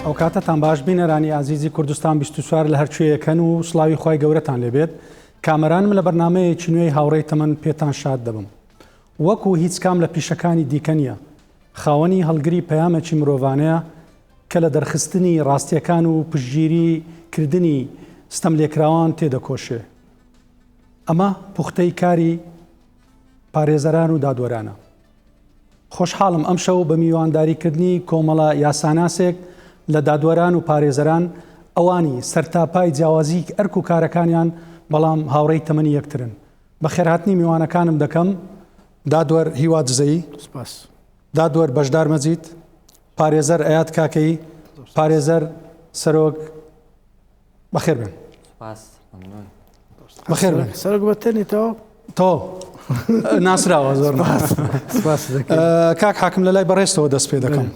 ئەو کاتەتان باش بینەرانی ئازیزی کوردستان 24 لە هەرچوویەکەن و سڵاوی خی گەورەتان لێبێت. کامەرانم لە بەرنامەیەکی نوێی هاوڕێی تەمەن پێتان شاد دەبم. وەکو هیچ کام لە پیشەکانی دیکە نییە، خاوەنی هەڵگری پەیامێکی مرۆڤانەیە کە لە دەرخستنی ڕاستیەکان و پشتگیری کردنی ستەم لێکراوان تێدەکۆشێ. ئەمە پوختەی کاری پارێزەران و دادوەرانە. خۆشحاڵم ئەم شەو بە میوانداریکردنی کۆمەڵە یاساناسێک لە دادوەران و پارێزەران ئەوانی سەرتاپای جیاوازی ئەرک و کارەکانیان بەڵام هاوڕێی تەمەنی یەکترن. بە خێرهاتنی میوانەکانم دەکەم دادوەر هیوا دزەیی، دادوەر بەشدار مەجید، پارێزەر ئەیاد کاکەی، پارێزەر سەرۆک بەخێر بن. بەخێر بن. سەرۆک بەتەنیتەوە تۆ ناسراوە زۆر کاک حاکم لە لای بەڕێستەوە دەست پێ دەکەم.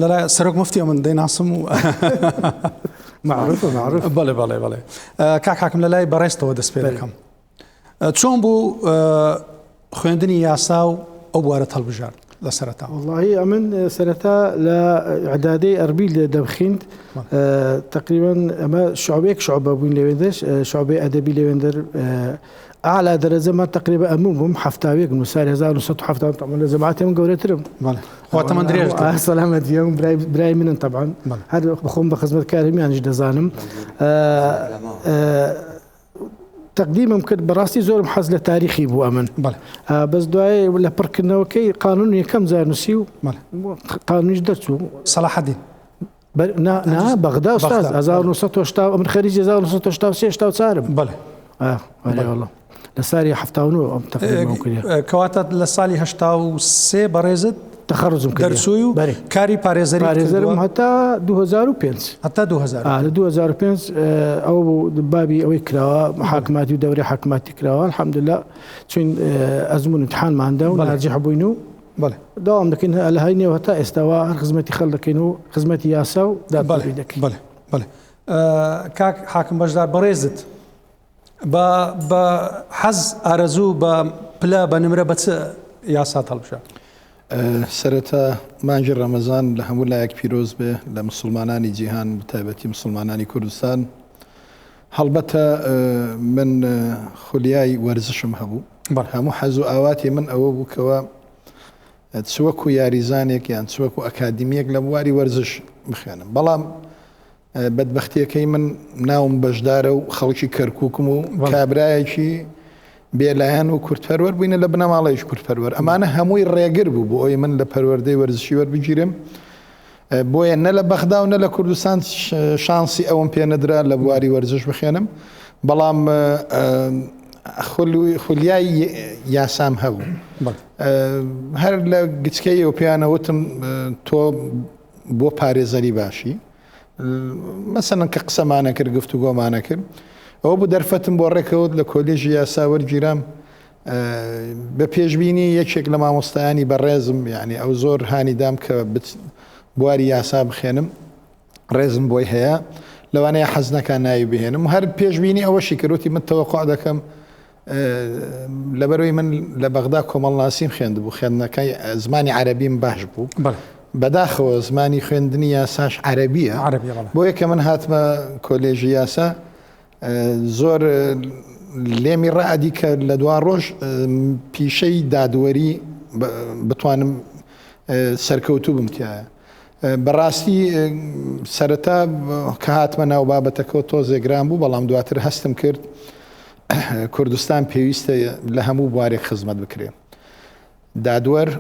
لەلای سەرۆک مفتیە من دەیناسم و معروفە بەڵێ بەڵێ بەڵێ کاک حاکم لە لای بەڕێستەوە دەست پێ دەکەم. چۆن بوو خوێندنی یاسا و ئەو بوارەت هەڵبژارد لە سەرەتا؟ والله ئەمن سەرەتا لە عدادەی ئەربیل دەبخیند تقریبا ئەمە شعبێک شعبە بووین لەوێندەش شعبەی ئەدەبی لەوێندەر ئالا دەرەجەمان تقریبا ئەموو بووم هەفتاوێک نووساری 1970 طبعا لە جەماعەتی من گەورەترم. خۆتە من درێژ سەلامەتیە برای منن طبعا هەر بخۆم بە خزمەتکارمیانش دەزانم. تقدیمم کرد بەڕاستی زۆرم حەز لە تاریخی بوو ئەمن بەس دوای لە پڕکردنەوەکەی قانون یەکەم زارنووسی و قانونیش دەرچوو سەلاحەدین بەغدا ئوستاز 1970 من خەریجی 1970 بەڵێ لە ساری 79 ئەم تەقدیمم کرد. کەواتە لە ساڵی 83 بەڕێزت تخرجم کرد دەرسووی و کاری پارێزەرم هەتا 2005 هەتا 2000 لە 2005 ئەو بابی ئەوەی کراوە محاکماتی و دەوری حکوماتی کراوە الحەمدوللا چون ئەزمون امتحانماندا و ناجح بووین و داوام دەکەین لە های نێو هەتا ئێستاوە هەر خزمەتی خەڵک دەکەین و خزمەتی یاسا و دادپەروەری دەکەین. بەڵێ کاک حاکم بەشدار بەڕێزت بە حەز ئارەزوو بە پلە بە نمرە بە چ یاسات هەڵبژار؟ سەرەتا مانجی ڕەمەزان لە هەموو لایەک پیرۆز بێ لە مسلمانانی جیهان بتایبەتی مسلمانانی کوردستان. هەڵبەتە من خولیای وەرزشم هەبوو هەموو حەز و ئاواتی من ئەوە بوو کەوە چوەکو یاریزانێک یان چوەکو ئەکادیمیەک لە بواری وەرزش بخوێنم. بەڵام بەدبەختیەکەی من ناوم بەشدارە و خەڵکی کەرکووکم و کابرایەکی بێلایەن و کورتپەروەر بووینە لە بنەماڵەیەش کورتپەروەر. ئەمانە هەمووی ڕێگر بوو بۆ ئەوی من لە پەروەردەی وەرزشی وەربگیرم. بۆیە نە لە بەغدا و نە لە کوردستان شانسی ئەوم پێ نەدرا لە بواری وەرزش بخێنم. بەڵام خولیای یاسام هەبوو. هەر لە گچکەی ئەو پیانەوتم تۆ بۆ پارێزەری باشی مەسەڵەن کە قسەمانە کرد گفتوگۆمانە کرد ئەوە بوو دەرفەتم بۆ ڕێکەوت لە کۆلێژی یاسا وەرگیرام. بە پێشببینی یەکێک لە مامۆستایانی بەڕێزم یعنی ئەو زۆر هانیدام کە بواری یاسا بخێنم ڕێزم بۆی هەیە لەوانەیە حەزنەکان ناوی بهێنم. هەر پێشببینی ئەوەشی کردوتی من تەوەقع دەکەم لەبەرەوەی من لە بەغدا کۆمەڵناسیم خوێندبوو خوێندنەکەی زمانی عەرەبیم باش بوو. بەداخەوە زمانی خوێندنی یاساش عەرەبیە بۆ یەکە من هاتمە کۆلێژی یاسا زۆر لێمی ڕائدی کە لە دوان ڕۆژ پیشەی دادوەری بتوانم سەرکەوتوو بمتیایە. بەڕاستی سەرەتا کە هاتمە ناو بابەتەکەەوە تۆزێگران بوو بەڵام دواتر هەستم کرد کوردستان پێویستە لە هەموو بوارێک خزمەت بکرێن. دادوەر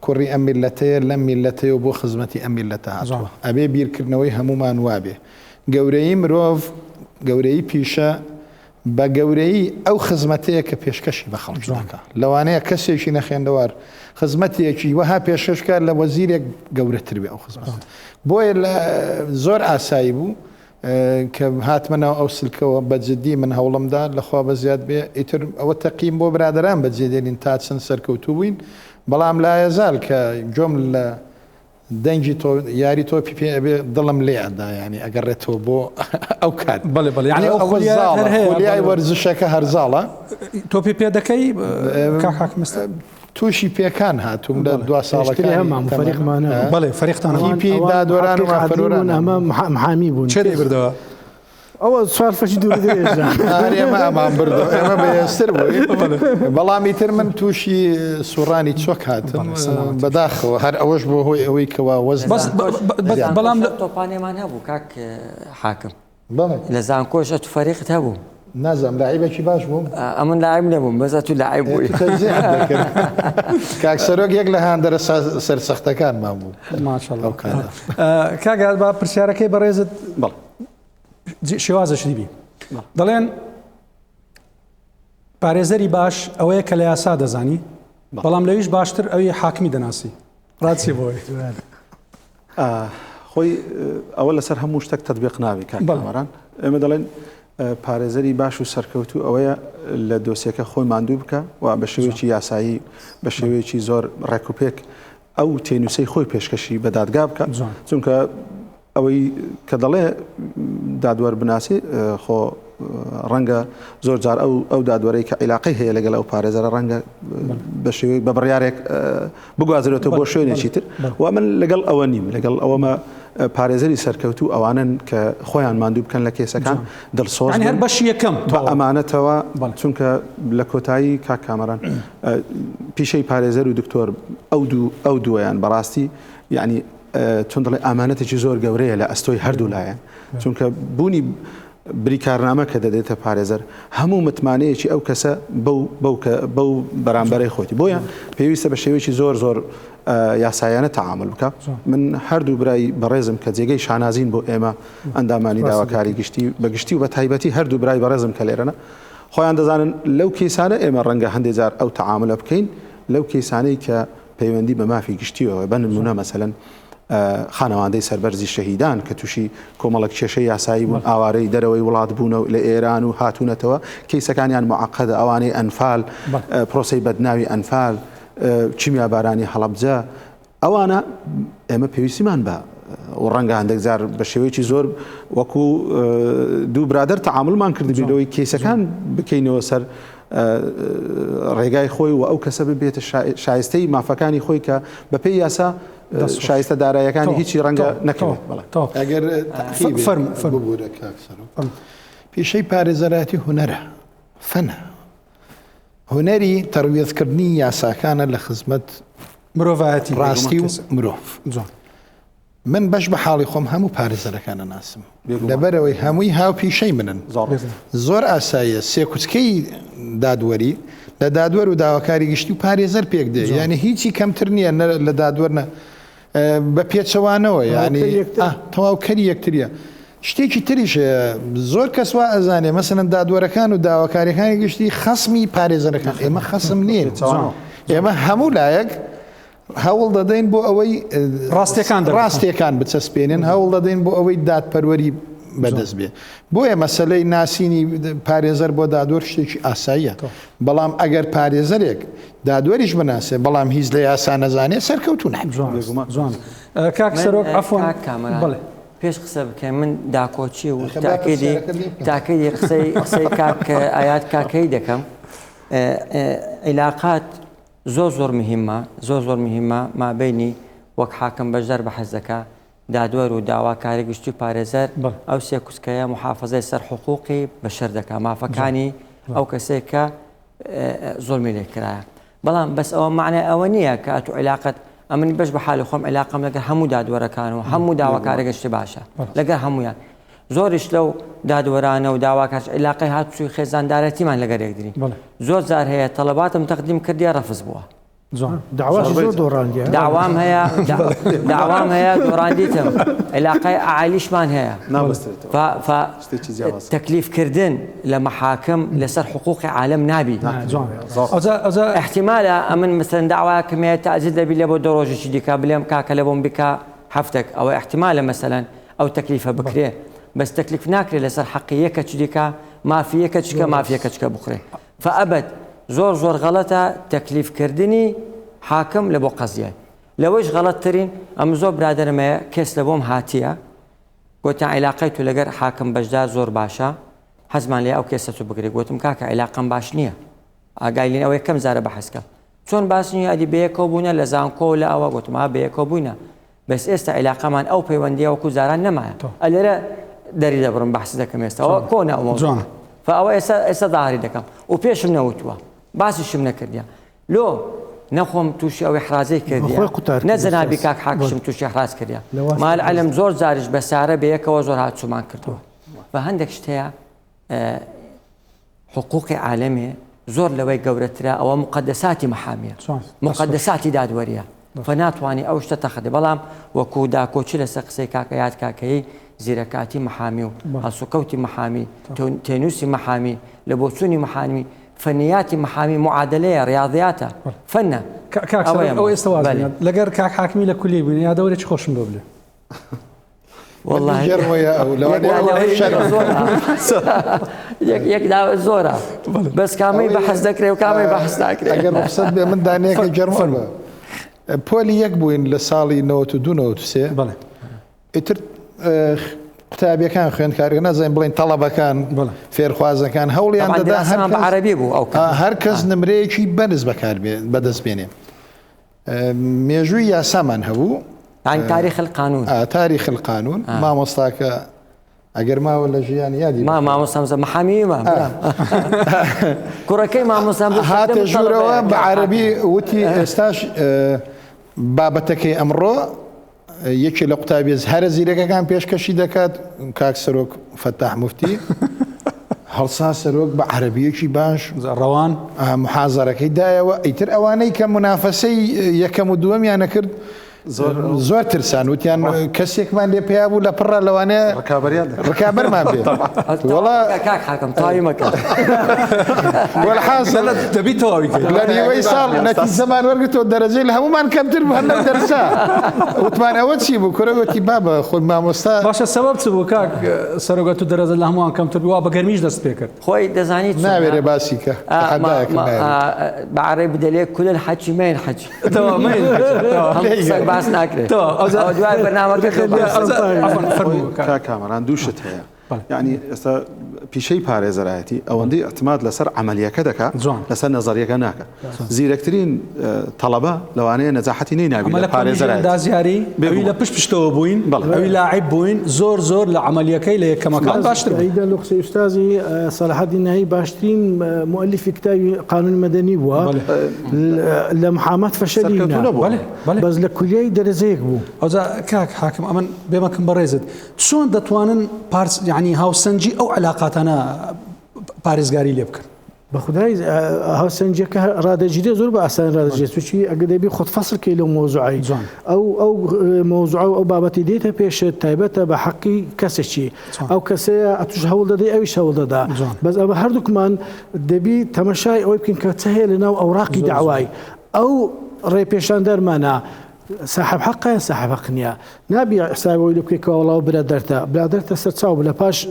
کوڕی ئەم میلەتەیە لەم میلەتەیە و بۆ خزمەتی ئەم میلەتە هاتووە. ئەبێ بیرکردنەوەی هەمومان وابێ. گەورەی مرۆڤ گەورەی پیشە بە گەورەی ئەو خزمەتەیە کە پێشکەشی بە خەڵک دەکات. لەوانەیە کەسێکی نەخێندەوار خزمەتێکی وەها پێشکەشکار لە وەزیرێک گەورەتر بێ ئەو خزمەت. بۆیە زۆر ئاسایی بوو کە هاتمە ناو ئەو سلکەوە بەجددی من هەوڵمدا لەخوا بە زیاد بێ ئیتر ئەوە تەقیم بۆ برادران بەجێدێنین تا چەند سەرکەوتوو بووین. بەڵام لا یەزال کە جۆم لە دەنگی تۆ یاری تۆ پێ ئەبێ دڵم لێدا ینی ئەگەڕێتەوە بۆ ئەو کات بەڵێ بەڵێ ینی ئەو خۆلیای وەرزشەکە هەرزاڵە تۆ پێ دەکەی کاکمەستە تووشی پێکان هاتووم لە دو ساڵەکە فەریقمانە بەڵێ فەریختانپی دادوەران و مافەرۆران ئەمە محامی بوون چێ بردەوە ئەوە سوار فەشی دوور ئێمە ئەمان بردو ئێمە بەێستر بووی بەڵامی تر من تووشی سوڕانی چۆک هاتم بەداخەوە هەر ئەوەش بۆ هۆی ئەوەی کەوا وەز بەڵام تۆپانێمان هەبوو کاک حاکم لە زانکۆش ئەت فەریقت هەبوو نازم لاعیبێکی باش بووم ئەمن لاعب نەبووم بەزە تو لاعب بووی کاکسەرۆک یەک لە هاندەرە سەرسەختەکانمان بوو ماشەڵڵا کاگات با پرسیارەکەی بەڕێزت بەڵ شێوازەش دیبی دەڵێن پارێزەری باش ئەوەیە کە لە یاسا دەزانی بەڵام لەویش باشتر ئەوی حاکمی دەناسی ڕاچی بۆی خۆی ئەوە لەسەر هەموو شتێک تەطبیق ناوی کاکەوەران ئێمە دەڵێن پارێزەری باش و سەرکەوتو ئەوەیە لە دۆسیەکە خۆی ماندوو بکە و بە شێوەیەکی یاسایی بە شێوەیەکی زۆر ڕێکوپێک ئەو تێنووسەی خۆی پێشکەشی بە دادگا بکە چونکە ئەوەی کە دەڵێ دادوەر بناسی خۆ ڕەنگە زۆر جار ئەو دادوەرەی کە عیلاقی هەیە لەگەڵ ئەو پارێزەرە ڕەنگە بە شێوەیە بە بڕیارێک بگوازرێتەوە بۆ شوێنێکی تر و من لەگەڵ ئەوە نیم لەگەڵ ئەوەمە پارێزەری سەرکەوتو ئەوانن کە خۆیان ماندوو بکەن لە کێسەکان دڵسۆز هەر بەشی یەکەم بە ئەمانەتەوە چونکە لە کۆتایی کاک کامەران پیشەی پارێزەر و دکتۆر ئەو دووەیان بەڕاستی یعنی چون دڵێ ئامانەتێکی زۆر گەورەیە لە ئەستۆی هەردوو لایەن چونکە بوونی بریکارنامە کە دەدێتە پارێزەر هەموو متمانەیەکی ئەو کەسە بەو بەرامبەرەی خۆتی بۆیە پێویستە بە شێوەیەکی زۆر زۆر یاسایانە تەعامل بکە من هەردوو برای بەڕێزم کە جێگەی شانازین بۆ ئێمە ئەندامانی داواکاری گشتی بەگشتی و بە تایبەتی هەردوو برای بەڕێزم کە لێرەنە خۆیان دەزانن لەو کیسانە ئێمە ڕەنگە هەندێک جار ئەو تەعاملە بکەین لەو کیسانەی کە پەیوەندی بە مافی گشتیەوە بە نمونە مەسەلەن خانەوادەی سەربەرزی شەهیدان کە تووشی کۆمەڵک کێشەی یاسایی بوون ئاوارەی دەرەوەی وڵات بوونە لە ئێران و هاتوونەتەوە کەیسەکانیان معقەدە ئەوانەی ئەنفال پرۆسەی بەدناوی ئەنفال چیمیا بارانی هەڵەبجە ئەوانە ئێمە پێویستیمان بە و ڕەنگە هەندێک جار بە شێوەیەکی زۆر وەکو دوو برادەر تەعاملمان کردبیەوەی کێسەکان بکەینەوە سەر ڕێگای خۆی و ئەو کەسە ببێتە شایستەی مافەکانی خۆی کە بەپێی یاسا شایستە دارایەکانی هیچی ڕەنگە نەکەوێت ئەگەر پیشەی پارێزەراتی هونەرە فەنە هونەری تەرویەتکردنی یاساکانە لە خزمەت مرۆڤایەتی ڕاستی و مرۆڤ من بەش بە حاڵی خۆم هەموو پارێزەرەکانە ناسم لەبەرەوەی هەمووی هاو پیشەی منن زۆر ئاساییە سێ کوچکەی دادوەری لە دادوەر و داواکاری گشتی و پارێزەر پێک دێ یعنی هیچی کەمتر نییە لە دادوەرنە بە پێچەوانەوە ینی تەواوکەری یەکتریە شتێکی تریش زۆر کەس وا ئەزانێ مەسەن دادوەرەکان و داواکاریەکانی گشتی خەسمی پارێزەرەکان ئێمە خەسم نین ئێمە هەموو لایەک هەوڵ دەدەین بۆ ئەوەی ڕاستیەکان بچەسپێنن هەوڵ دەدەین بۆ ئەوەی دادپەروەری بەدەست بێ بۆیە مەسلەی ناسینی پارێزەر بۆ دادوەر شتێکی ئاساییە بەڵام ئەگەر پارێزەرێک دادوەریش بناسێ بەڵام هیچ لە یاسا نەزانێت سەرکەوتو جوان کاک سەرۆک عەفوان بڵێ پێش قسە بکەم من داکۆچی و تاکیدی قسەی کاک ئايات کاکەی دەکەم عیلاقات زۆر مهمە مابینی وەک حاکم بەشدار بەحەز دەکا دادوەر و داواکاری گشتی و پارێزەر ئەو سێ کوچکەیە محافظەی سەر حقوقی بەشەر دەکا مافەکانی ئەو کەسێک کە زۆڵمی لێ کرایە بەڵام بەس ئەوە معنای ئەوە نییە کە ئەتو عیلاقەت ئەمنی بەش بە حالی خۆم عیلاقەم لەگەر هەموو دادوەرەکان و هەموو داواکاری گشتی باشە لەگەر هەمویان زۆریش لەو دادوەرانە و داواکار عیلاقەی هاتووی خێزاندارەتیمان لەگەر یەکتری زۆر جار هەیە تەڵەباتم تەقدیم کردیە ڕەفز بووە داوام هەیە دۆڕاندیتم عیلاقەی ئاعالیشمان هەیە تەکلیفکردن لە مەحاکم لەسەر حقوقی عالم نابی احتیمالە ئەمن مەسەن داواکەمەیە تەعزیز لەبی لێ بۆ دە ڕۆژێکی دیکە بڵێم کاکە لە بۆم بکە هەفتێک ئەوە احتیمالە مەسەلەن ئەو تەکلیفە بکرێ بەس تەکلیف ناکرێت لەسەر حەقی یەکە چیکە مافیەکە چکە مافیەکە چکە بخورێ فەئەبەد زۆر غەڵەتە تەکلیفکردنی حاکم لە بۆ قەزیە لەوەش غەڵەتترین ئەم زۆر برادەرمەیە کێس لە بۆم هاتیە گوتیان عیلاقەی تو لەگەر حاکم بەشدار زۆر باشە حەزمان لێ ئەو کێسە تو بگری گوتم کاکە عیلاقەم باش نییە ئاگای لێن ئەوەی کەم زارە بەحەسکە چۆن باس نییە ئەدی بەیەکەوە بوونە لە زانکۆ لە ئەوە گوتم ها بەیەکەوە بووینە بەس ئێستا عیلاقەمان ئەو پەیوەندیە وەکو زاران نەمایە ئەلێرە دەری دەبڕم بەحس دەکەم ئێستاەوە کۆنە ئەوە فەوە ئێستا داهری دەکەم و پێشم نەوتووە باسیشم نەکردیە لۆ نەخۆم تووشی ئەوەی حرازەی کردیە نەجەنابی کاک حاکشم تووشی حراز کردیە مال عەلەم زۆر جاریش بە سارە بەیەکەوە زۆر هاتوومان کردووە بە هەندێک شتەیە حقوقی عالەمێ زۆر لەوەی گەورەترە ئەوە مقدساتی مەحامیە مقدساتی دادوەریە فناتوانی ئەو شتە تەخدێ بەڵام وەکو داکۆچی لەسەر قسەی کاکەیات کاکەی زیرەکاتی مەحامی و هەڵسوکەوتی مەحامی تێنووسی مەحامی لە بۆچوونی مەحامی فەنیاتی مەحامی معادلەیە ڕیاضیاتە فەنە ئەو ئێستا وازنە لەگەر کاک حاکمی لە کولی بووین یا دەورێکی خۆشم بۆ بێ والله یەک داوە زۆرە بەس کامەی بەحەس دەکرێ و کامەی بەحەس ناکرێت ئەگەر ڕخسەت بێ من دانەیەکە جەرمەن بە پۆلی یەک بووین لە ساڵی 92 ئیتر قوتابیەکان خوێندکارەکان نەزانین بڵێن تەڵەبەکان فێرخوازەکان هەوڵیان دەدا عەرەبی بوو ئەو هەر کەس نمرەیەکی بەرز بەدەست بێنێ مێژووی یاسامان هەبوو تاریخ القانون تاریخ القانون مامۆستاکە ئەگەر ماوە لە ژیان یادی مامۆستامزە مەحامیمە کوڕەکەی مامۆستام هاتە ژوورەوە بە عەرەبی وتی ئێستاش بابەتەکەی ئەمڕۆ یەکی لە قوتابی هەرە زیرەکەکان پێشکەشی دەکات کاک سەرۆک فەتاح موفتی هەڵسا سەرۆک بە عەرەبیەکی باش ڕەوان محازەرەکەی دایەوە ئیتر ئەوانەی کە منافەسەی یەکەم و دووەمیان نەکرد زۆر ترسان وتیان کەسێکمان لێ پێیا بوو لە پڕە لەوانەیە ڕکابەرمان بێ کاک حاکم تاوی مەکە دەبی تەواوی لە نیوەی ساڵ نەتیجەمان وەرگرتەوە دەرەجەی لە هەمومان کەمتر بوو هەر دەرسا وتمان ئەوە چی بوو کوڕەوەتی بابە خۆی مامۆستا باشە سەبەب چ بوو کاک سەرۆگەت و دەرەجە لە هەمووان کەمتر بووە بە گەرمیش دەست پێ کرد خۆی دەزانیت ناوێرێ باسی کە بە عەرەبی دەلێ کول الحەجی مەین حەج باس ناکرێت دوای بەرنامەکە کامەران دووشت هەیە یعنی ئێستا پیشەی پارێزەرایەتی ئەوەندەی ئەتماد لەسەر عملیەکە دەکات لەسەر نەزەریەکە ناکە زیرەکترین تەڵەبە لەوانەیە نەجاحەتی نەینابێت لە پارێزەرایەتی ئەوی لە پشتەوە بووین ئەوی لاعب بووین زۆر لە عملیەکەی لە یەکەمەکان باشتر ئەیدا لە قسەی ئوستازی سەلاحەدین ناهی باشترین مؤلفی کتابی قانون مەدەنی بووە لە محامەت فەشەلی نەبوو بەس لە کولیەی دەرەجەیەک بوو ئەوجا کاک حاکم ئەمن بێمەکەم بەڕێزت چۆن دەتوانن ینی هاوسەنجی ئەو علااقاتانە پارێزگاری لێ بکەن بەخدای هاوسەنجەکە ڕادەگیرێ زۆر بە ئاسان ڕادەجێت چی ئەگە دەبی خۆت فەسڵکەی لەو مۆزوعی جوان ئەو مۆزوع و ئەو بابەتی دێتە پێشت تایبەتە بە حەقی کەسێکی ئەو کەسەیە ئەتوش هەوڵ دەدەی ئەویش هەوڵ دەدا بەس ئەمە هەردووکمان دەبی تەمەشای ئەوەی بکەین کە چه هەیە لەناو ئەوراقی داوای ئەو ڕێپێشان دەرمانە صاحب حقا صاحب حق نییە نابی حسابەوەی لە بکەیتەوە وڵاو برادەرتە سەرچاو لە پاش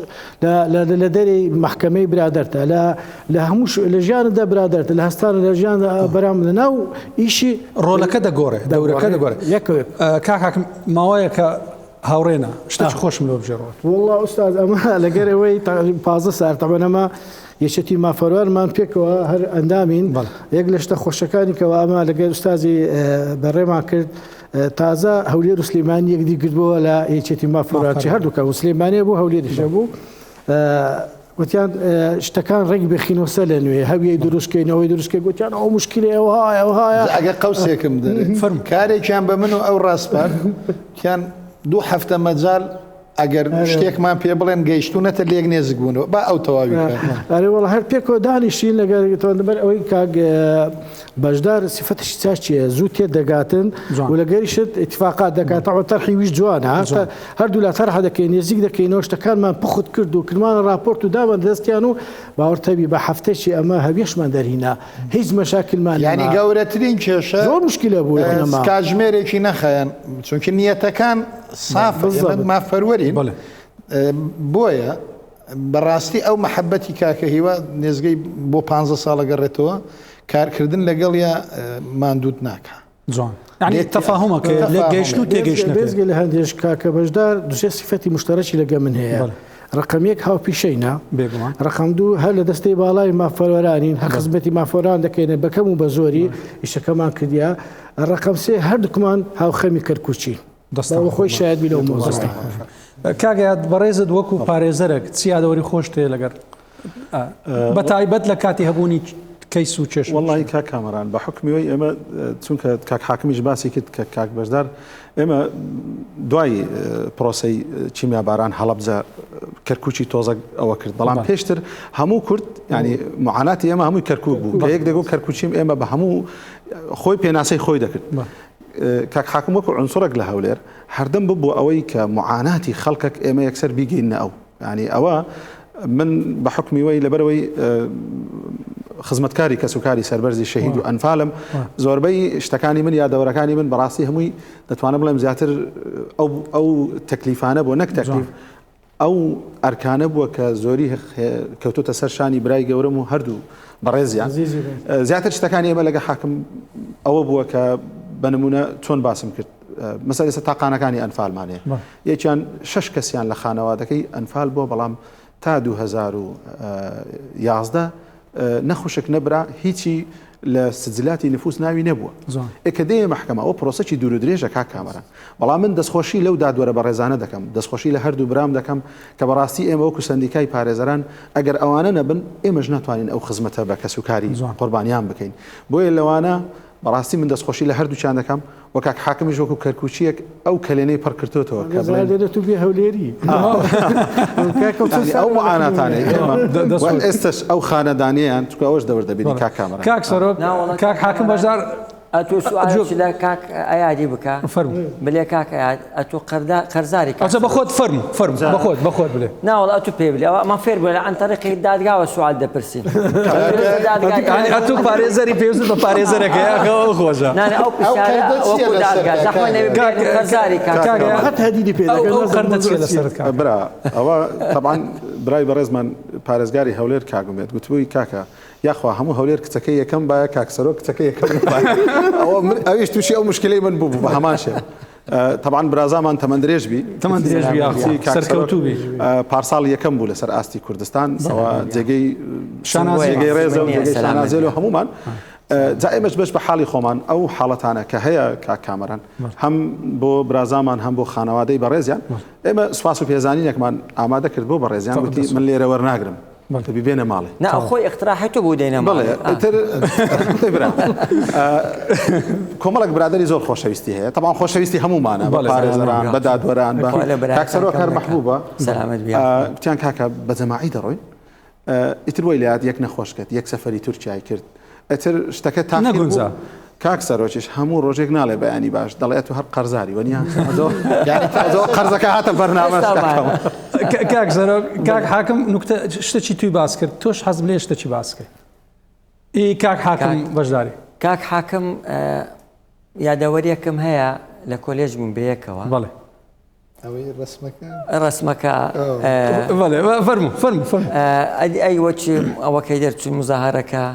لە دەری محکەمەی برادەرتە لە هەموو لە ژیاندا برادەرتە لە هەستان لە ژیان بەرام لە ناو ئیشی ڕۆلەکە دەگۆڕێ دەورەکە دەگۆڕێ کاکاکم ماوەیە کە هاوڕێنە شتێکی خۆشم لێ بژێڕەوە والله ئوستاز ئەمە لەگەرەوەی 15 ساڵ تەمەنەمە یەکێتی مافەروانمان پێکەوە هەر ئەندامین یەک لە شتە خۆشەکانی کەەوە ئەمە لەگەر ئوستازی بەڕێمان کرد تازە هەولێر و سلێمانی یەکدی کردبووە لە یەکێتی مافەروانچی هەردووکە و سلێمانیە بوو هەولێریشە بوو گوتیان شتەکان ڕێک بخینەوە سەر لە نوێ هەویەی دروستکەینەوەی دروستکە گوتیان ئەو مشکلی ئەوهایە ئەگە قەوسێکم دەرێت کارێکیان بە من و ئەو ڕاستپار کیان 2 هەفتە مەجال ئەگەر شتێکمان پێ بڵێن گەیشتونەتە لێک نێزیک بوونەوە با ئەو تەواوی ئەرێوەڵ هەر پێکەوە دانیشتین لەگەر ئەوەی کاگ بەشدار سیفەتشی چاچیە زوو تێ دەگاتن و لەگەریشت اتفاقات دەکاتەوە تەرحی ویش جوانە هەردوو لا تەرحە دەکەین نێزیک دەکەینەوە شتەکانمان پخت کرد و کردمانە راپۆرت و داوە دەستیان و باوەڕتەبی بە هەفتەیەکی ئەمە هەویشمان دەرهینا هیچ مەشاکلمان ینی گەورەترین کێشە زۆر مشکلە بوو کاتژمێرێکی نەخەیەن چونکە نیەتەکان سافە مافەروەری بۆیە بەڕاستی ئەو مەحەبەتی کاکە هیوا نێزگەی بۆ 15 ساڵە گەڕێتەوە کارکردن لەگەڵ یا ماندوود ناکە جوان يعني تفاهمك لە گەیشتن و تێگەیشتنەکە بێزگە لە هەندێک کاکە بەشدار دوسێ سیفەتی مشتەرەکی لەگە من هەیە ڕقم یەک هاوپیشەینە ڕقم دوو هەر لە دەستەی باڵای مافەرۆرانین هەر خزمەتی مافۆران دەکەینە بەکەم و بە زۆری ئیشەکەمان کردیا ڕقم سێ هەردووکمان هاوخەمی کەرکوچی دەستەوە خۆی شاید بی لەو مۆزەستا کاگەیان بەڕێزت وەکو پارێزەرێک چی یادەوەری خۆش تێ لەگەر بە تایبەت لە کاتی هەبوونی کەیس و چێش والله کاک کامەران بە حکمیەوەی ئێمە چونکە کاک حاکمیش باسی کرد کە کاک بەشدار ئێمە دوای پرۆسەی چیمیاباران هەڵەبجە کەرکوچی تۆزە ئەوە کرد بەڵام پێشتر هەموو کورد ینی معاناتی ئێمە هەمووی کەرکوک بوو کە یەک دەگۆ کەرکوچیم ئێمە بە هەموو خۆی پێناسەی خۆی دەکرد کاک حاکم وەکو عنسوڕێک لە هەولێر هەردەم ببوو ئەوەی کە معاناتی خەڵکێک ئێمە یەکسەر بیگەینە ئەو ینی ئەوە من بە حکمی وی لەبەرەوەی خزمەتکاری کەسوکاری سەربەرزی شەهید و ئەنفالم زۆربەی شتەکانی من یادەوەرەکانی من بەڕاستی هەمووی دەتوانم بڵێم زیاتر ئەو تەکلیفانە بۆ نەک تەکلیف ئەو ئەرکانە بووە کە زۆری کەوتوتە سەر شانی برای گەورەم و هەردوو بەڕێزیان زیاتر شتەکانی ئێمە لەگە حاکم ئەوە بووە کە بە نمونە چۆن باسم کرد مەسەلەی ئێستا تاقانەکانی ئەنفالمانەیە یەکیان 6 کەسیان لە خانەوادەکەی ئەنفال بۆ بەڵام تا 2011 نەخۆشک نەبرا هیچی لە سجلاتی نفوس ناوی نەبووە ئێکە دێ محکەمە ئەو پرۆسەی دوور و درێژە کاک کامەران بەڵام من دەستخۆشی لەو دادوەرە بە ڕێزانە دەکەم دەستخۆشی لە هەردوو برام دەکەم کە بەڕاستی ئێمە وەکو سندیکای پارێزەران ئەگەر ئەوانە نەبن ئێمەش ناتوانین ئەو خزمەتە بە کەسوکاری قوربانیان بکەین بۆیە لەوانە بەڕاستی من دەستخۆشی لە هەردووچیان دەکەم وە کاک حاکمیش وەکو کەرکوچیەک ئەو کەلێنەی پڕکردوتەوە کە تو بێ هەولێری ئەو معاناتانەی ئێستش ئەو خانەدانیان چکە ئەوش دەور دەبینی کاک کامەران کاک سەرۆک کاک حاکم بەشدار ئەتۆ سوالێکی لە کاک ئەیادی بکە بڵێ کاک ئەیاد ئەتۆ قەرزاری ئەچە بەخۆت فەرم بەخۆت بڵێ ناوەڵ ئەتۆ پێ بڵێ ئەمە فێر بڵێ عن طریقی دادگاوە سوال دەپرسین ئەتۆ پارێزەری پێویست بە پارێزەرەکەی ئەو خۆشە نانە ئەو پرسیارە وەکو دادگا زەحمە نەبێ قەرزاری هەت هەدیدی پێ برا ئەوە طبعاً برای بەڕێزمان پارێزگاری هەولێر کاگومێت گوتبووی کاکە یاخوا هەموو هەولێر کچەکەی یەکەم باە کاکسەرۆ کچەکەی یەکەم ئەویش تووشی ئەو مشکلەی من بوو بە هەماشێ طبعاً برازامان تەمەند درێژبی سەرکەوتوبی پارساڵ یەکەم بوو لەسەر ئاستی کوردستان ئەوە جێگەی جێگەی ڕێزە و جێگەی شانازێل و هەمومان جا ئێمەش بەش بە حاڵی خۆمان ئەو حاڵەتانە کە هەیە کاک کامەران هەم بۆ برازامان هەم بۆ خانەوادەی بەڕێزیان ئێمە سوپاس و پێزانینێکمان ئامادە کرد بۆ بەڕێزیان گوتی من لێرە وەرناگرم ببێنە ماڵێ نا خۆی اختراحی تۆ بۆ دێنە ماڵێ کۆمەڵک برادری زۆر خۆشەویستی هەیە تەمان خۆشەویستی هەمومانە بە پارێزەران بە دادوەران کاکسەرۆک هەر مەحبوبە گوتیان کاکە بە جەماعی دەڕۆین ئیتر وەی لات یەک نەخۆشکرد یەک سەفەری تورکیای کرد ئەتر شتەکە نەگونجا کاک سەرۆکیش هەموو ڕۆژێک ناڵێ بەیانی باش دەڵێت و هەر قەرزاری وەنیان قەرزەکە هاتە بەرنامە کاک سەرۆک کاک حاکم نوکتە شتێکی توی باس کرد تۆش حەزم لێ شتێکی باس کرد کاک حاکم بەشداری کاک حاکم یادەوەریەکم هەیە لە کۆلێژ بووم بەیەکەوە بەڵێ ڕسمەکە فەرمو ئەی وەچی ئەوەکەی دەرچوو مزاهرەکە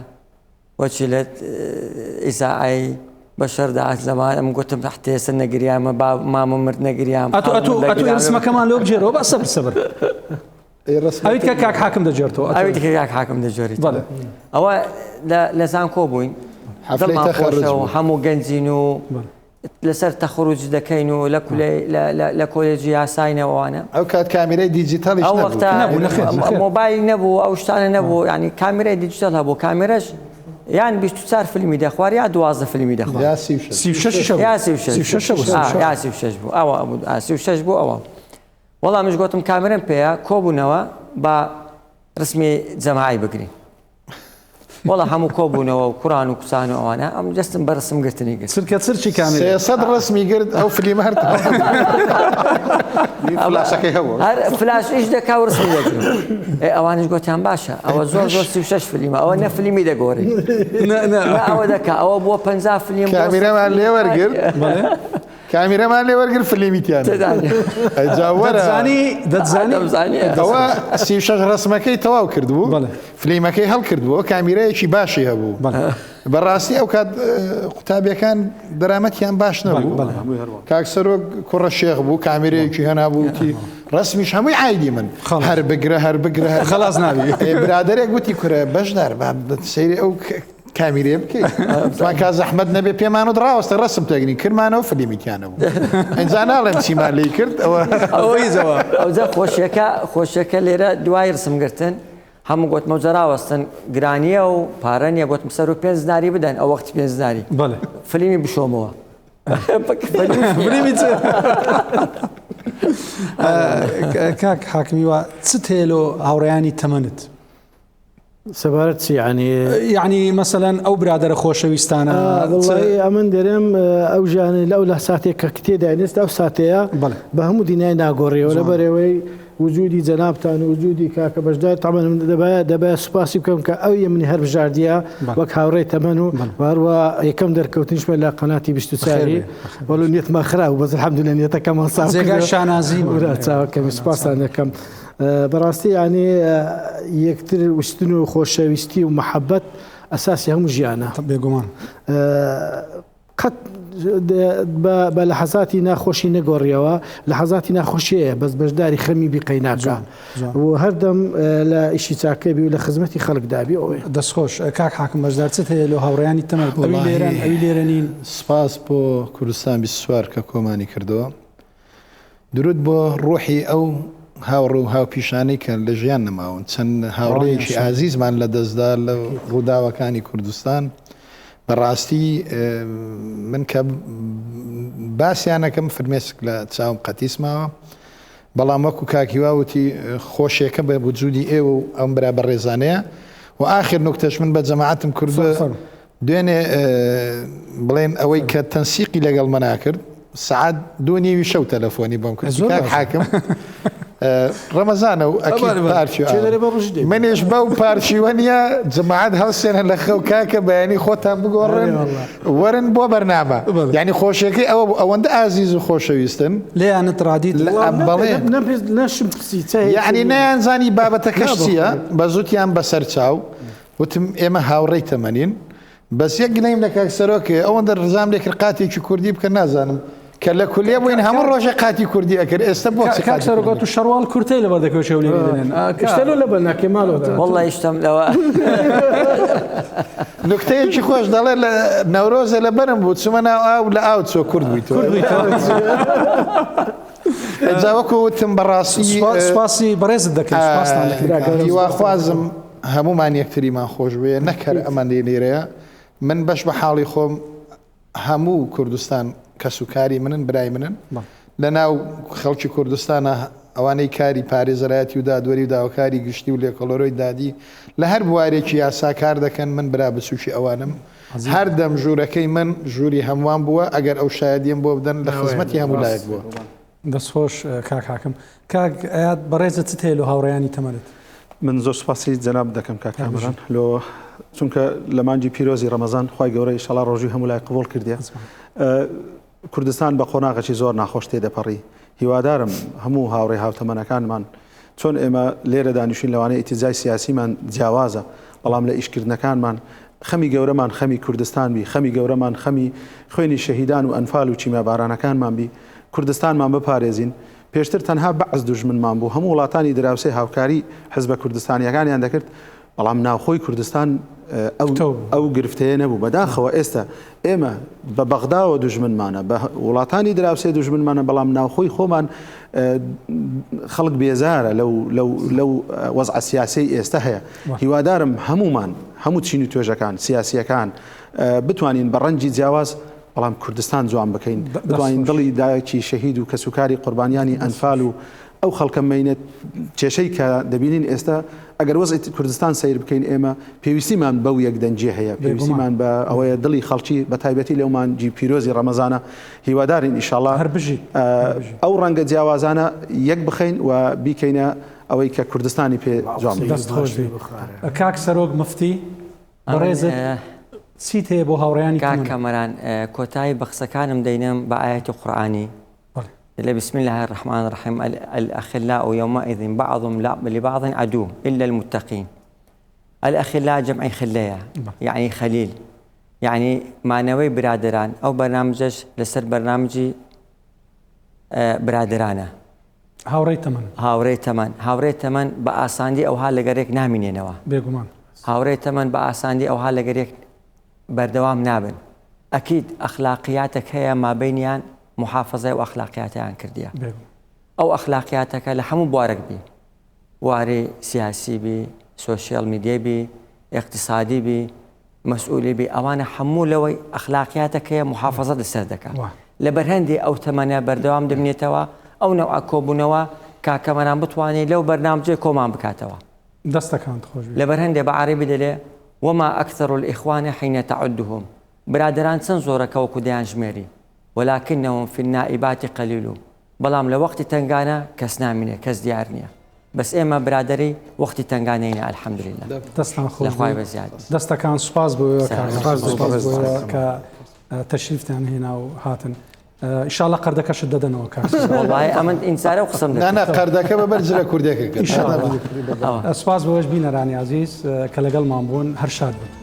وەچی لە ئیساعی بەشەردا زەمان ئەم گوتم تەحتێسە نەگریامە مامە مرد نەگریام ئەتو ڕسمەکەمان لۆ بجێرەوە بە سەبر ئەویت کە کاک حاکم دەجێرتەوە ئەویت کە کاک حاکم دەجێریت ئەوە لە زانکۆ بووین دڵماخۆشەوە هەموو گەنجین و لەسەر تەخروج دەکەین و لە کۆلێجی یاساینەوەوانە ئەو کات کامیرای دیجیتاڵی ئەو وەختە مۆبایل نەبوو ئەو شتانە نەبوو ینی کامیرای دیجیتال هەبوو کامێرەش یان 24 فیلمی دەخوار یا 12 فیلمی دەخوار یا 36 بوو ئەوە 36 بوو ئەوە وەڵامیش گوتم کامێرەم پێەیە کۆبوونەوە بە ڕسمی جەماعی بگرین وەڵا هەموو کۆبوونەوە و کوڕان و کوسان و ئەوانە ئەم جستم بە ڕسم گرتنی گرت سرکە سرچی کامێرە 300 ڕسمی گرت ئەو فلیمە هەر فلاشەکەی هەبوو هەر فلاش ئیش دەکا و ڕسمی دەگرن ئەوانش گوتیان باشە ئەوە زۆر 36 فلیمە ئەوە نە فلیمی دەگۆڕی ئەوە دەکا ئەوە بووە 50 فلیم کامیرەمان لێ وەرگرت کامیرەمان لێ وەرگر فلیمیتیان دەتزانی ئەوە 36 ڕسمەکەی تەواو کردبوو فلیمەکەی هەڵکردبووە کامیرەیەکی باشی هەبوو بەڕاستی ئەو کات قوتابیەکان دەرامەتیان باش نەبوو کاک سەرۆک کوڕە شێخ بوو کامێرەیەکی هەنابووتی ڕسمیش هەمووی عیدی من هەر بگرە هەر بگرە خلاص نابی برادێک گوتی کورە بەشدار سەیری ئەو کامیرێ بکەیت کا زەحمەت نەبێ پێمانە ڕاوەستە ڕسم تەگنی کردمانەوە فلیمیتیانە بوو ئەنجا ناڵێن چیمان لی کرد ئەوجا خۆشیەکە لێرە دوای ڕسمگرتن هەموو گوتمە جەراوەستن گرانیە و پارە نییە گوتم سەر و 5 دیناری بدەن ئەو وەختی 5 دیناری فلیمی بشۆمەوە کاک حاکمی وە چ تێلۆ هاوڕێیانی تەمەنت سەبارەت چی یعنی مەسەلەن ئەو برادرە خۆشەویستانە ئەمن دەرێم ئەو ژیانە لەو لە ساتێک کە کتێدانێست ئەو ساتەیە بە هەموو دینای ناگۆڕیەوە لە بەرەوەی وجودی جەنابتان و وجودی کاکە بەشدار تامان دەبێت سوپاسی بکەم کە ئەو یەمنی هەر بژاردیە وەک هاوڕێی تەمەن و هەروە یەکەم دەرکەوتنشمە لە قەناتی 24 وەڵو نیەتمە خراپ و بەز الحەمدولillah نیەتەکەمان ساو جێگای شانازی چاوەکەمی سوپاسان دەکەم بەڕاستی ینی یەکتر وستن و خۆشەویستی و محەبەت ئەساسی هەموو ژیانە بێگومان قەت بە لە حەزاتی ناخۆشی نەگۆڕیەوە لە حەزاتی ناخۆشیەیە بەس بەشداری خەمی بیقەی ناکە و هەردەم لە ئیشی چاکەبی و لە خزمەتی خەڵکدابی ئەوێ دەستخۆش کاک حاکم بەشدار چ هەیە لە هاوڕێیانی تەمەن ئەوی لێرە نین سپاس بۆ کوردستان 24 کە کۆمانی کردەوە درود بۆ ڕۆحی ئەو هاوڕ و هاوپیشانەی کە لە ژیان نەماون چەند هاوڕێیەکی ئازیزمان لە دەستدا لە ڕووداوەکانی کوردستان بەڕاستی من کە باسییانەکەم فرمێسک لە چاوم قەتیسماوە بەڵام وەکو کاکیواوتی خۆشیەکە بە وجودی ئێوە و ئەم برا بە ڕێزانەیە و ئاخر نوکتەش من بە جەماعەتم کردووە دوێنێ بڵێن ئەوەی کە تەنسیقی لەگەڵ مەناکرد سعات 2 شەو تەلەفۆنی بۆم کرد کاک حاکم ڕەمەزانە و ئەکی منێش بەو پارچیوە نیە جەماعەت هەڵسێنە لە خەو کاکە بەیانی خۆتان بگۆڕن وەرن بۆ بەرنامە یعنی خۆشیەکەی ئەوە ئەوەندە ئازیز و خۆشەویستن لێیانت ڕادیت یعنی نەیانزانی بابەتەکەش چییە بە زووتیان بەسەر چاو وتم ئێمە هاوڕێی تەمەنین بەس یەک گلەیم لە کاک سەرۆکێ ئەوەندە ڕزام لێکرد قاتێکی کوردی بکە نازانم کە لە کولێ بووین هەموو ڕۆژە قاتی کوردی ئەکرد ئێستا بۆ سەرۆگات و شەڕواڵ کورتەی لە بەردەکەوت شەو لێ لە بەرناکێ ماڵەوە وەڵڵی شتم لەوە نکتەیەکی خۆش دەڵێ لە نەورۆزە لە بەرم بوو چمە ناو ئاو لە ئاو چۆ کورد بوویتەوە ئەجاوەکو وتم بەڕاستی سپاسی بەڕێزت دەکەم هیواخوازم هەمومان یەکتریمان خۆش بێ نەکەر ئەمان لێرەیە من بەش بە حاڵی خۆم هەموو کوردستان کەسوکاری منن برای منن لە ناو خەڵکی کوردستانە ئەوانەی کاری پارێزەرایەتی و دادوەری و داواکاری گشتی و لێکۆڵەرۆی دادی لە هەر بوارێکی یاسا کار دەکەن من برا بچووکی ئەوانم هەر دەم ژوورەکەی من ژووری هەمووان بووە ئەگەر ئەو شایدیم بۆ بدەن لە خزمەتی هەموو لایەک بووە دەستخۆش کاک حاکم کاک ئايات بەڕێزت چ هەیە لە هاوڕێیانی تەمەنت من زۆر سوپاسی جەناب دەکەم کاک کامەران لۆ چونکە لە مانجی پیرۆزی ڕەمەزان خوای گەورەی ئینشەڵا ڕۆژی هەموو لای قبوڵ کردیە کوردستان بە قۆناغێکی زۆر ناخۆش تێدەپەڕی هیوادارم هەموو هاوڕێ هاوتەمەنەکانمان چۆن ئێمە لێرە دانیشتین لەوانەیە ئیتیزای سیاسیمان جیاوازە بەڵام لە ئیشکردنەکانمان خەمی گەورەمان خەمی کوردستان بی خەمی گەورەمان خەمی خوێنی شەهیدان و ئەنفال و چیمەبارانەکانمان بی کوردستانمان بپارێزین پێشتر تەنها بەعز دوژمنمان بوو هەموو وڵاتانی دراوسێ هاوکاری حزبە کوردستانیەکانیان دەکرد بەڵام ناوخۆی کوردستان ئەو گرفتەیە نەبوو بەداخەوە ئێستا ئێمە بە بەغداوە دوژمنمانە بە وڵاتانی دراوسێ دوژمنمانە بەڵام ناوخۆی خۆمان خەڵک بێزارە لەو وەزع سیاسی ئێستا هەیە هیوادارم هەمومان هەموو چین و توێژەکان سیاسیەکان بتوانین بە ڕەنجی جیاواز بەڵام کوردستان جوان بکەین بتوانین دڵی دایکی شەهید و کەسوکاری قوربانیانی ئەنفال و ئەو خەڵکە مینێت کێشەی کە دەبینین ئێستا ئەگەر وەزعی کوردستان سیر بکەین ئێمە پێویستیمان بەو یەکدەنجی هەیە پێویستیمان بە ئەوەیە دڵی خەڵکی بە تایبەتی لەومانجی پیرۆزی ڕەمەزانە هیوادارین ئینشاڵڵا ئەو ڕەنگە جیاوازانە یەک بخەین و بیکەینە ئەوەی کە کوردستانی پێ جوان کاک سەرۆک مفتی بەڕێزت چیت هەیە بۆ هاوڕێیانی کامەران کۆتایی بە قسەکانم دەینم بە ئاەتی قورئانی بسم الله الرحمن الرحيم الأخلاء يومئذ بعضهم لبعض عدو إلا المتقين الأخلاء جمع خلية يعني خليل یعنی مانەوەی برادران ئەو بەرنامجش لەسەر بەرنامجی برادرانە هاوڕێی تەمەن بە ئاساندی ئەوها لەگەرێک نامینێنەوە بێگومان هاوڕێی تەمەن بە ئاساندی ئەوها لەگەرێک بەردەوام نابن ئەکید ئەخلاقیاتێک هەیە مابینیان محافظای و ئەخلاقیاتیان کردیە ئەو ئەخلاقیاتەکە لە هەموو بوارێک بی وارەی سیاسی بی سۆشیال میدیای بی اقتصادی بی مەسئولی بی ئەوانە هەموو لەوەی ئەخلاقیاتەکەیە محافظە لەسەر دەکات لە بەرهەندی ئەو تەمەنە بەردەوام دەبنێتەوە ئەو نەوع کۆبوونەوە کاکەمەران بتوانێت لەو بەرنامجێ کۆمان بکاتەوە دەستەکانت خۆش لە بەرهەندێ بە عەرەبی دەلێ وما أكثر الإخوان حين تعدهم برادران چەند زۆرەکە وەکو دەیانژمێری ولكنهم في النائبات قليل بەڵام لە وەختی تنگانە کەس نامینێ کەس دیار نییە بەس ئێمە برادری وەختی تنگانەینە الحەمدولله دەستان خۆش لەخوای بەزیاد دەستەکان سوپاس بۆ کە تەشریفتان هێنا و هاتن ئینشاءالله قەردەکەشت دەدەنەوە کاک وڵای ئەمن ئینسارە و قسم نانا قەردەکە بە بەرجرە کوردێکە سوپاس بۆش بینەرانی عزیز کە لەگەڵمان بوون هەر شاد بن